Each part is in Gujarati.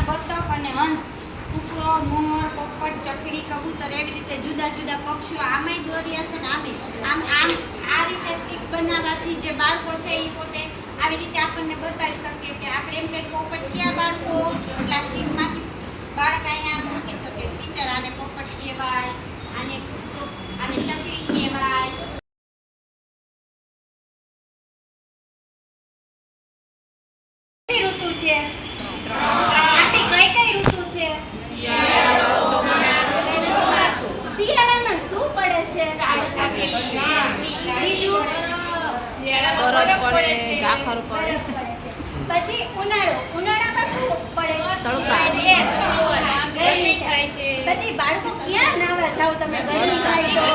બતક અને હંસ, કૂકડો, મોર, પોપટ, ચકલી, કબૂતર એવી રીતે જુદા જુદા પક્ષીઓ આમાંય દોર્યા છે ને આમ આ રીતે સ્ટીક બનાવવાથી જે બાળકો છે એ પોતે આવી રીતે આપણને બતાવી શકે કે આપણે એમ કંઈક પોપટ ક્યાં બાળકો પ્લાસ્ટિકમાંથી બાળક અહીંયા મૂકી શકે. ટીચર આને પોપટ કહેવાય, આને ચકલી કહેવાય. ઋતુ છે આંટી કઈ ઋતુ છે? શિયાળામાં શું પડે છે? બીજું બરફ પડે, ઝાખર પડે. પછી ઉનાળામાં શું પડે? તડકા. ગરમી થાય છે. પછી બાળકો ક્યાં નાવા જાવ તમે? ગરમી થાય તો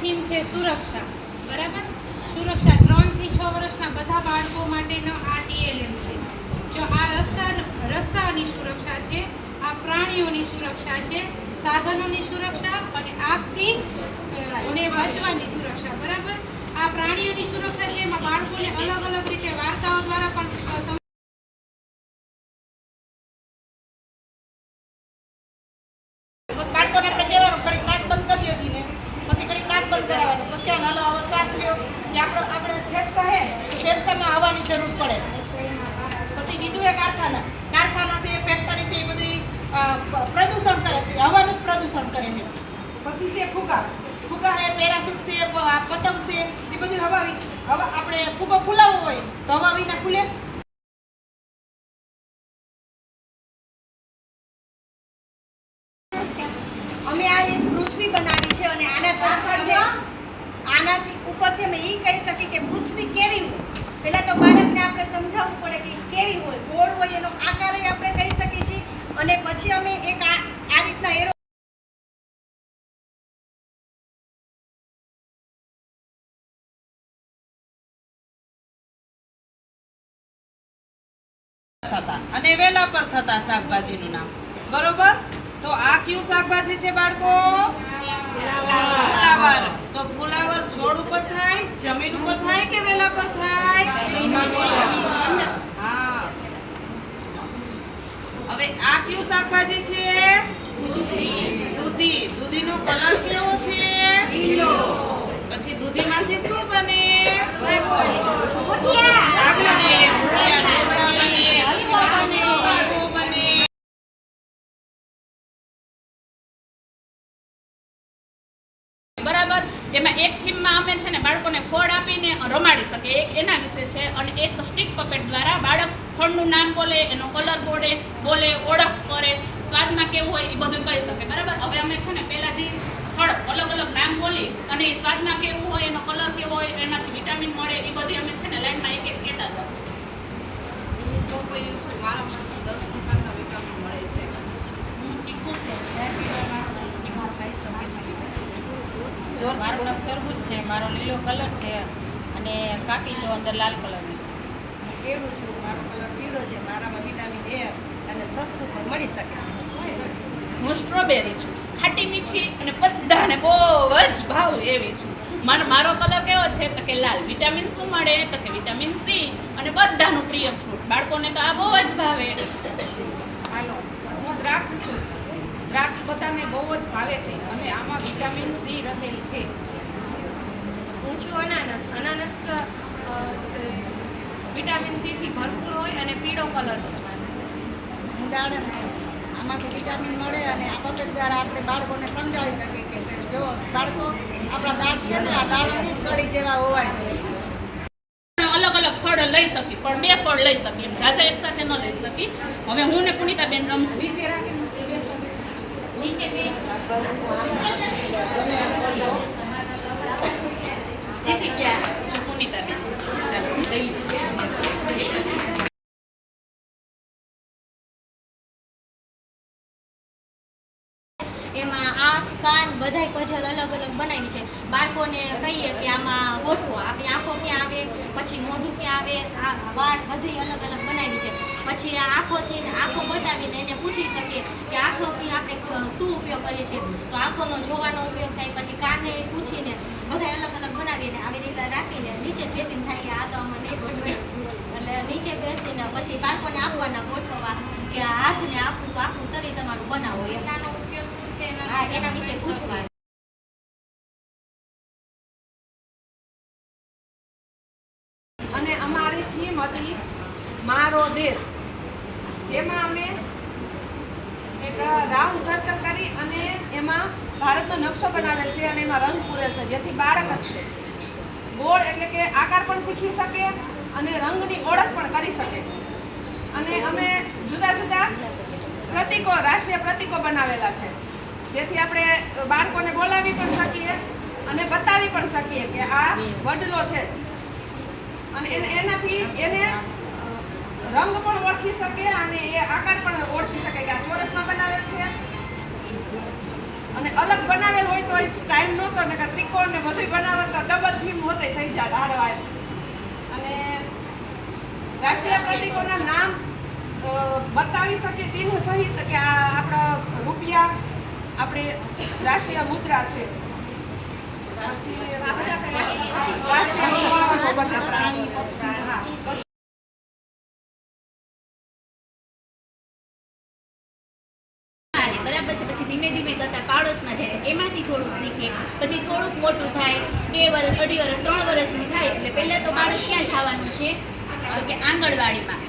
થીમ છે સુરક્ષા. બરાબર, સુરક્ષા 3 થી 6 વર્ષના બધા બાળકો માટેનો આ TLM છે. જો આ રસ્તાની સુરક્ષા છે, આ પ્રાણીઓની સુરક્ષા છે, સાધનોની સુરક્ષા અને આગથી બચવાની સુરક્ષા. બરાબર, આ પ્રાણીઓની સુરક્ષા છે એમાં બાળકોને અલગ અલગ રીતે વાર્તાઓ દ્વારા પણ બાળકોને આપણે કહેવાનું ઘડીક નાક બંધ કરી દેજી ને પછી ઘડીક નાક બંધ કરાવવાનું પછી ક્યાં નાનો આવો શ્વાસ લ્યો કે આપણે ફેફસા હે ફેફસામાં હવાની જરૂર પડે. પછી બીજું એ કારખાના છે, ફેક્ટરી છે, એ બધી પ્રદૂષણ કરે છે, હવાનું જ પ્રદૂષણ કરે છે. પછી છે ફુગા છે, પેરાશૂટ છે, પતંગ છે, એ બધું હવા આપણે ફુગો ફૂલાવવો હોય તો હવા વિના ફૂલે. અમે આ એક પૃથ્વી બનાવી છે અને આનાથી ઉપરથી અમે એ કહી શકીએ કે પૃથ્વી કેવી હોય. પહેલા તો બાળકને આપણે સમજાવવું પડે કે કેવી હોય, ગોળ હોય, એનો આકાર આપણે કહી શકીએ છીએ. અને પછી અમે એક આ રીતના એરો અને વેલા પર થતા શાકભાજીનું નામ. બરોબર, તો આ કયું શાકભાજી છે બાળકો? ફુલાવર. તો ફુલાવર છોડ ઉપર થાય, જમીન ઉપર થાય કે વેલા પર થાય? હા. હવે આ કયું શાકભાજી છે? દૂધી. દૂધીનો કલર કેવો છે? લીલો. પછી દૂધીમાંથી શું બને? શાક બને, ઢોકળા બને, બરાબર. એમાં એક થીમમાં અમે છે ને બાળકોને ફળ આપીને રમાડી શકીએ, એક એના વિશે છે. અને એક સ્ટીક પપેટ દ્વારા બાળક ફળનું નામ બોલે, એનો કલર બોલે, ઓળખ કરે, સ્વાદમાં કેવું હોય એ બધું કહી શકે. બરાબર, હવે અમે છે ને પહેલા જે ફળ અલગ અલગ નામ બોલી અને એ સ્વાદમાં કેવું હોય, એનો કલર કેવો હોય, એનાથી વિટામિન મળે, એ બધી અમે છે ને લાઈનમાં એક એક કહેતા જશું. મારા 10 પ્રકારના વિટામિન મળે છે. મારો તરબૂચ છે, મારો લીલો કલર છે અને કાપી તો અંદર લાલ કલરની. કેળું છું, મારો કલર પીળો છે, મારામાં વિટામિન A અને સસ્તું પણ મળી શકે. હું સ્ટ્રોબેરી છું, ખાટી મીઠી અને બધાને બહુ જ ભાવ એવી છું. મારો કલર કેવો છે તો કે લાલ. વિટામિન શું મળે તો કે વિટામિન C અને બધાનું પ્રિય ફ્રૂટ. બાળકોને તો આ બહુ જ ભાવે. હાલો, હું દ્રાક્ષ છું. દ્રાક્ષ બધાને બહુ જ ભાવે છે અને આમાં વિટામિન C રહેલી છે. હું છું અનાનસ. અનાનસ વિટામિન C થી ભરપૂર હોય અને પીળો કલર છે. હું દાડમ છું. આમાંથી વિટામિન મળે અને આ પપેટ દ્વારા આપણે બાળકોને સમજાવી શકીએ કે જો બાળકો આપણા દાંત છે ને આ દાડમની કળી જેવા હોવા જોઈએ. અલગ અલગ ફળ લઈ શકી, પણ 2 ફળ લઈ શકી, એમ ઝાઝા એક સાથે ન લઈ શકી. હવે હું ને પુનિતાબેન રમશું. નીચે રાખીને નીચે બે પુનિતાબેન ચાલો લઈ એમાં આંખ, કાન બધાય પઝલ અલગ અલગ બનાવી છે. બાળકોને કહીએ કે આમાં ગોઠવો, આપણી આંખો ક્યાં આવે, પછી મોઢું ક્યાં આવે, આ વાળ બધી અલગ અલગ બનાવી છે. પછી આ આંખો બતાવીને એને પૂછી શકીએ કે આંખોથી આપણે શું ઉપયોગ કરીએ છીએ, તો આંખોનો જોવાનો ઉપયોગ થાય. પછી કાને પૂછીને બધા અલગ અલગ બનાવીને આવી રીતે રાખીને અને અમારી થીમ હતી મારો દેશ, જેમાં અમે એક રાઉન્ડ સર્કલ કરી અને એમાં ભારતનો નકશો બનાવેલ છે અને એમાં રંગ પૂરેલ છે, જેથી બાળક ગોળ એટલે કે આકાર પણ શીખી શકે અને રંગની ઓળખ પણ કરી શકે. અને અમે જુદા જુદા પ્રતીકો, રાષ્ટ્રીય પ્રતીકો બનાવેલા છે, જેથી આપણે બાળકોને બોલાવી પણ શકીએ અને બતાવી પણ શકીએ કે આ વડલો છે. અને એનાથી એને રંગ પણ ઓળખી શકે અને એ આકાર પણ ઓળખી શકે કે આ ચોરસમાં બનાવેલ છે. અને અલગ બનાવેલ હોય તો ટાઈમ નહોતો ને કે ત્રિકોણ ને બધું બનાવે તો ડબલ થીમ હોતે થઈ જાય હારવાર. અને રાષ્ટ્રીય પ્રતીકોના નામ બતાવી શકીએ ચિહ્ન સહિત કે આ આપણા રૂપિયા આપણી રાષ્ટ્રીય મુદ્રા છે. પછી રાષ્ટ્રીય ફળ, બધા પ્રાણી, પક્ષી, હા. બરાબર છે. પછી ધીમે ધીમે કરતા પાડોશમાં જાય તો એમાંથી થોડુંક શીખે, પછી થોડુંક મોટું થાય, 2 વર્ષ, 2.5 વર્ષ, 3 વર્ષનું થાય એટલે પહેલાં તો બાળક ક્યાં જવાનું છે તો કે આંગણવાડીમાં.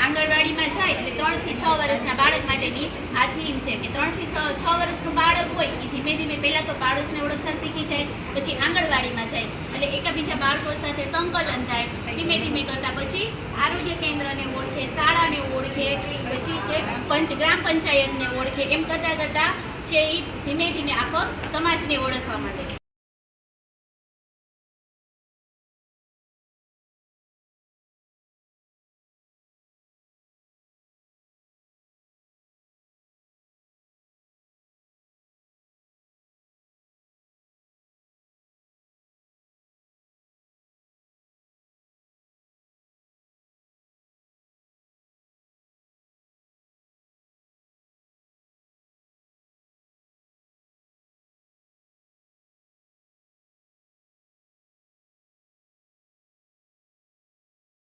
આંગણવાડીમાં જાય એટલે 3 થી 6 વર્ષના બાળક માટેની આ થીમ છે કે 3 થી 6 વર્ષનું બાળક હોય એ ધીમે ધીમે પહેલાં તો પાડોશને ઓળખતા શીખી જાય, પછી આંગણવાડીમાં જાય એટલે એકાબીજા બાળકો સાથે સંકલન થાય. ધીમે ધીમે કરતાં પછી આરોગ્ય કેન્દ્રને ઓળખે, શાળાને ઓળખે, પછી કે ગ્રામ પંચાયતને ઓળખે. એમ કરતાં કરતાં છે એ ધીમે ધીમે આખો સમાજને ઓળખવા માંડે.